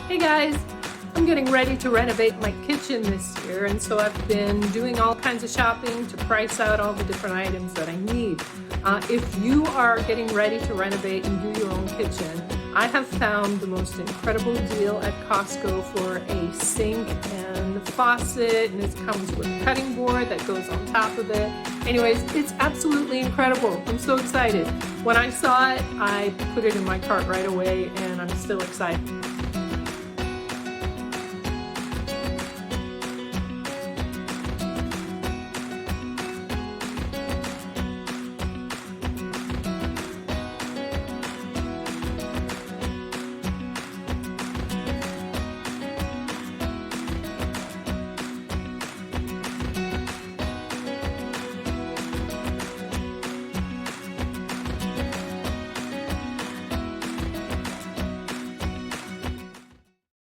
Hey guys, I'm getting ready to renovate my kitchen this year, and so I've been doing all kinds of shopping to price out all the different items that I need. If you are getting ready to renovate and do your own kitchen, I have found the most incredible deal at Costco for a sink and faucet, and it comes with a cutting board that goes on top of it. Anyways, it's absolutely incredible. I'm so excited. When I saw it, I put it in my cart right away, and I'm still excited.